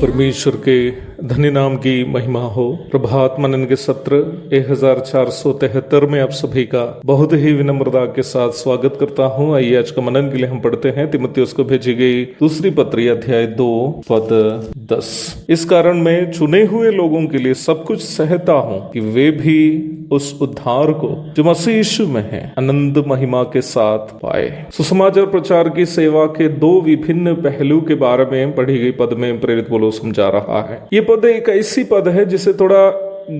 परमेश्वर के धन्य नाम की महिमा हो। प्रभात मनन के सत्र 1473 में आप सभी का बहुत ही विनम्रता के साथ स्वागत करता हूं। आइए आज का मनन के लिए हम पढ़ते हैं तीमुथियुस को भेजी गई दूसरी पत्री अध्याय 2 पद 10। इस कारण मैं चुने हुए लोगों के लिए सब कुछ सहता हूं कि वे भी उस उद्धार को जो मसीह यीशु में है आनंद महिमा के साथ पाए। सुसमाचार प्रचार की सेवा के दो विभिन्न पहलू के बारे में पढ़ी गई पद में प्रेरित पौलुस समझा रहा है। ये पद एक ऐसी पद है जिसे थोड़ा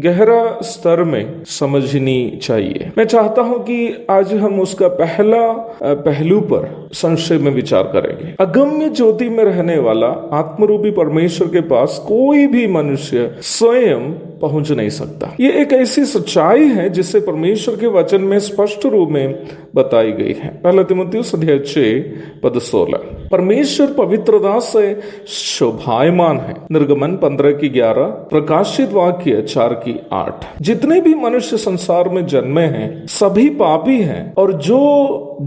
गहरा स्तर में समझनी चाहिए। मैं चाहता हूं कि आज हम उसका पहला पहलू पर संक्षेप में विचार करेंगे। अगम्य ज्योति में रहने वाला आत्मरूपी परमेश्वर के पास कोई भी मनुष्य स्वयं पहुंच नहीं सकता। ये एक ऐसी सच्चाई है जिसे परमेश्वर के वचन में स्पष्ट रूप में बताई गई है। पहला तीमुथियुस अध्याय 6 पद 16। परमेश्वर पवित्रता से शोभायमान है। निर्गमन 15:11, प्रकाशित वाक्य 4:8। जितने भी मनुष्य संसार में जन्मे हैं सभी पापी हैं और जो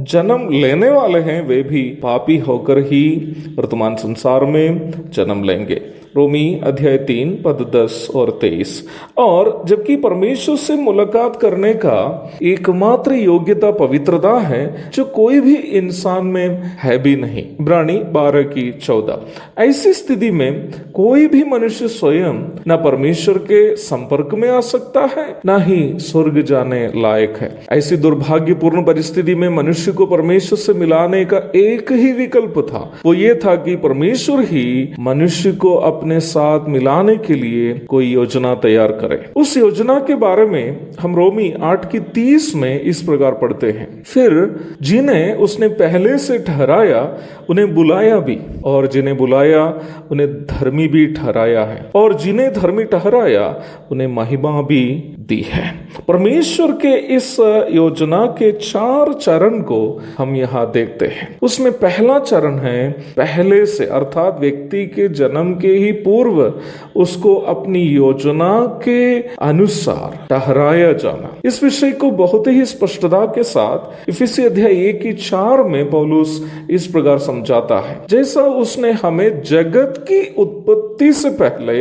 जन्म लेने वाले हैं वे भी पापी होकर ही वर्तमान संसार में जन्म लेंगे। रोमी अध्याय 3 पद 10 और 23। और जबकि परमेश्वर से मुलाकात करने का एकमात्र योग्यता पवित्रता है जो कोई भी इंसान में है भी नहीं। इब्रानी 12:14। ऐसी स्थिति में कोई भी मनुष्य स्वयं न परमेश्वर के संपर्क में आ सकता है न ही स्वर्ग जाने लायक है। ऐसी दुर्भाग्यपूर्ण परिस्थिति में मनुष्य को परमेश्वर से मिलाने का एक ही विकल्प था, वो ये था कि परमेश्वर ही मनुष्य को अपने साथ मिलाने के लिए कोई योजना तैयार करे। उस योजना के बारे में हम रोमी 8:30 में इस प्रकार पढ़ते हैं। फिर जिन्हें उसने पहले से ठहराया उन्हें बुलाया भी, और जिन्हें बुलाया उन्हें धर्मी भी ठहराया है, और जिन्हें धर्मी ठहराया उन्हें महिमा भी दी है। परमेश्वर के इस योजना के 4 चरण को हम यहाँ देखते हैं। उसमें पहला चरण है पहले से, अर्थात व्यक्ति के जन्म के ही पूर्व उसको अपनी योजना के अनुसार ठहराया जाना। इस विषय को बहुत ही स्पष्टता के साथ इफिसी अध्याय 1:4 में पौलुस इस प्रकार समझाता है। जैसा उसने हमें जगत की उत्पत्ति से पहले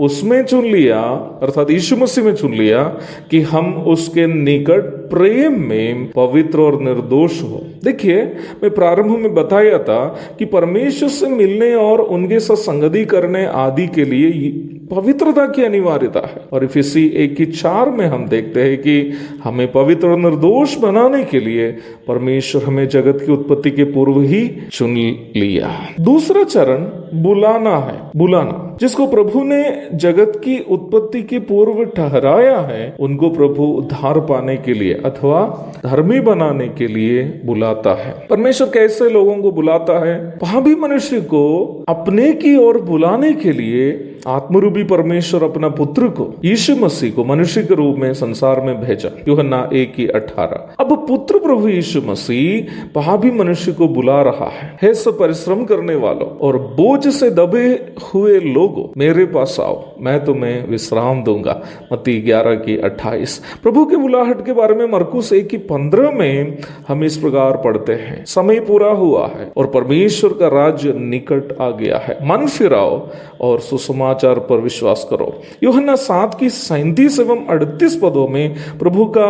उसमें चुन लिया, अर्थात यीशु मसीह में चुन लिया कि हम उसके निकट प्रेम में पवित्र और निर्दोष हो। देखिए, मैं प्रारंभ में बताया था कि परमेश्वर से मिलने और उनके साथ संगति करने आदि के लिए पवित्रता की अनिवार्यता है। और इफिसी 1:4 में हम देखते हैं कि हमें पवित्र और निर्दोष बनाने के लिए परमेश्वर हमें जगत की उत्पत्ति के पूर्व ही चुन लिया। दूसरा चरण बुलाना है। बुलाना, जिसको प्रभु ने जगत की उत्पत्ति के पूर्व ठहराया है उनको प्रभु उद्धार पाने के लिए अथवा धर्मी बनाने के लिए बुलाता है। परमेश्वर कैसे लोगों को बुलाता है? पापी मनुष्य को अपने की ओर बुलाने के लिए आत्मरूपी परमेश्वर अपना पुत्र को, यीशु मसीह को मनुष्य के रूप में संसार में भेजा। यूहन्ना 1:18। अब पुत्र प्रभु यीशु मसीह पापी मनुष्य को बुला रहा है। हे सब परिश्रम करने वालों और बोझ से दबे हुए लोगों, मेरे पास आओ, मैं तुम्हें विश्राम दूंगा। मत्ती 11:28। प्रभु के बुलाहट के बारे में मरकुस 1:15 में हम इस प्रकार पढ़ते हैं। समय पूरा हुआ है और परमेश्वर का राज्य निकट आ गया है। मन फिराओ और सुसमाचार पर विश्वास करो। यूहन्ना 7:37 एवं 38 पदों में प्रभु का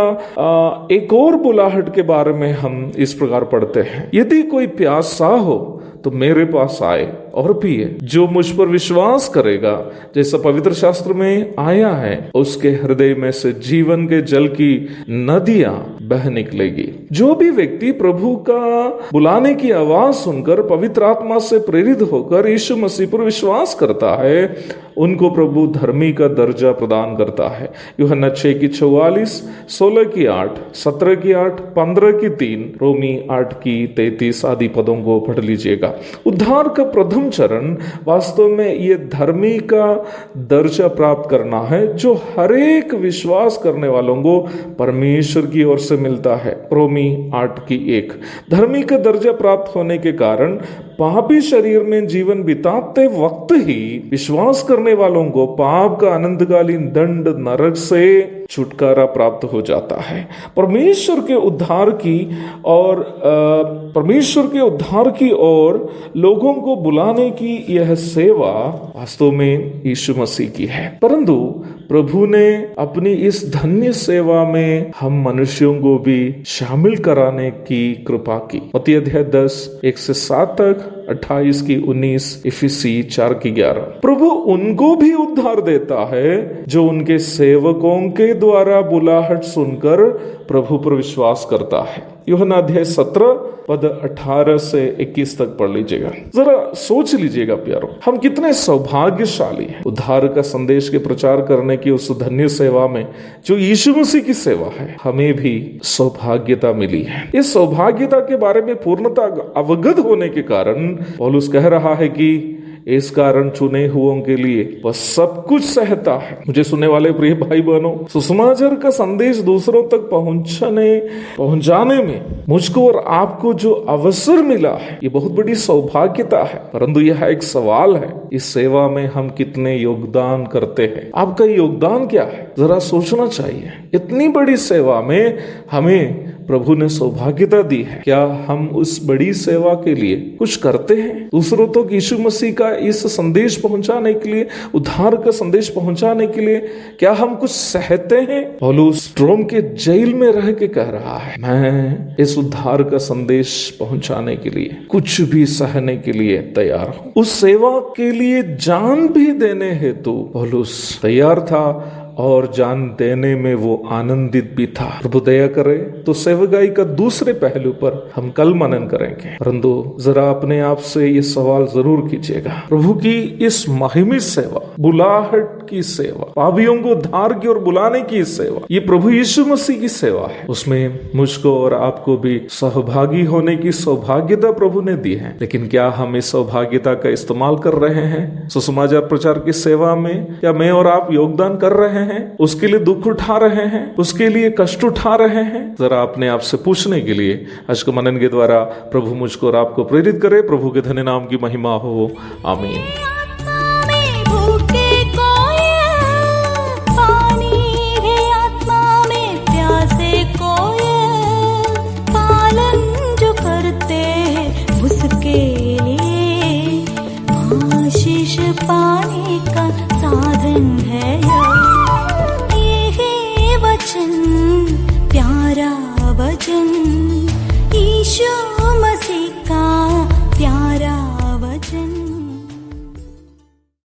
एक और बुलाहट के बारे में हम इस प्रकार पढ़ते हैं। यदि कोई प्यासा हो तो मेरे पास आए और पिए। जो मुझ पर विश्वास करेगा, जैसा पवित्र शास्त्र में आया है, उसके हृदय में से जीवन के जल की नदियां बह निकलेगी। जो भी व्यक्ति प्रभु का बुलाने की आवाज सुनकर पवित्र आत्मा से प्रेरित होकर यीशु मसीह पर विश्वास करता है उनको प्रभु धर्मी का दर्जा प्रदान करता है। यूहन्ना 6:44, 16:8, 17:8, 15:3, रोमी 8:33 आदि पदों को पढ़ लीजिएगा। उद्धार का प्रथम चरण वास्तव में ये धर्मी का दर्जा प्राप्त करना है जो हर एक विश्वास करने वालों को परमेश्वर की ओर से मिलता है। रोमी 8:1। धर्मी का दर्जा प्राप्त होने के कारण पापी शरीर में जीवन बिताते वक्त ही विश्वास करने वालों को पाप का अनंतकालीन दंड नरक से छुटकारा प्राप्त हो जाता है। परमेश्वर के उद्धार की और लोगों को बुलाने की यह सेवा वास्तव में यीशु मसीह की है, परंतु प्रभु ने अपनी इस धन्य सेवा में हम मनुष्यों को भी शामिल कराने की कृपा की। मत्ती अध्याय 10 1-7 तक, 28 की 19, इफिसी 4 की 11। प्रभु उनको भी उद्धार देता है जो उनके सेवकों के द्वारा बुलाहट सुनकर प्रभु पर विश्वास करता है। यूहन्ना अध्याय 17 पद 18 से 21 तक पढ़ लीजिएगा। जरा सोच लीजिएगा प्यारो, हम कितने सौभाग्यशाली हैं। उद्धार का संदेश के प्रचार करने की उस धन्य सेवा में जो यीशु मसीह की सेवा है, हमें भी सौभाग्यता मिली है। इस सौभाग्यता के बारे में पूर्णता अवगत होने के कारण पौलुस कह रहा है कि इस कारण चुने हुओं के लिए वह सब कुछ सहता है। मुझे सुनने वाले प्रिय भाई बहनों, सुसमाचार का संदेश दूसरों तक पहुंचाने में मुझको और आपको जो अवसर मिला है, ये बहुत बड़ी सौभाग्यता है। परंतु यह एक सवाल है, इस सेवा में हम कितने योगदान करते हैं? आपका योगदान क्या है? जरा सोचना चाहिए। इतनी बड़ी सेवा में हमें प्रभु ने सौभाग्यता दी है, क्या हम उस बड़ी सेवा के लिए कुछ करते हैं? दूसरों तक यीशु मसीह का इस संदेश पहुंचाने के लिए, उद्धार का संदेश पहुंचाने के लिए क्या हम कुछ सहते हैं? पौलुस रोम के जेल में रह के कह रहा है, मैं इस उद्धार का संदेश पहुंचाने के लिए कुछ भी सहने के लिए तैयार हूं। उस सेवा के लिए जान भी देने हेतु पौलुस तैयार था और जान देने में वो आनंदित भी था। प्रभु दया करे तो सेवकाई का दूसरे पहलू पर हम कल मनन करेंगे, परंतु जरा अपने आप से ये सवाल जरूर कीजिएगा, प्रभु की इस महिमित सेवा, बुलाहट की सेवा, पापियों को उद्धार की और बुलाने की सेवा, ये प्रभु यीशु मसीह की सेवा है। उसमें मुझको और आपको भी सहभागी होने की सौभाग्यता प्रभु ने दी है, लेकिन क्या हम इस सौभाग्यता का इस्तेमाल कर रहे हैं? सुसमाचार प्रचार की सेवा में क्या मैं और आप योगदान कर रहे हैं? उसके लिए दुख उठा रहे हैं? उसके लिए कष्ट उठा रहे हैं? जरा अपने आप से पूछने के लिए आज के मनन के द्वारा प्रभु मुझको और आपको प्रेरित करे। प्रभु के धन्य नाम की महिमा हो, आमीन। पाने का साधन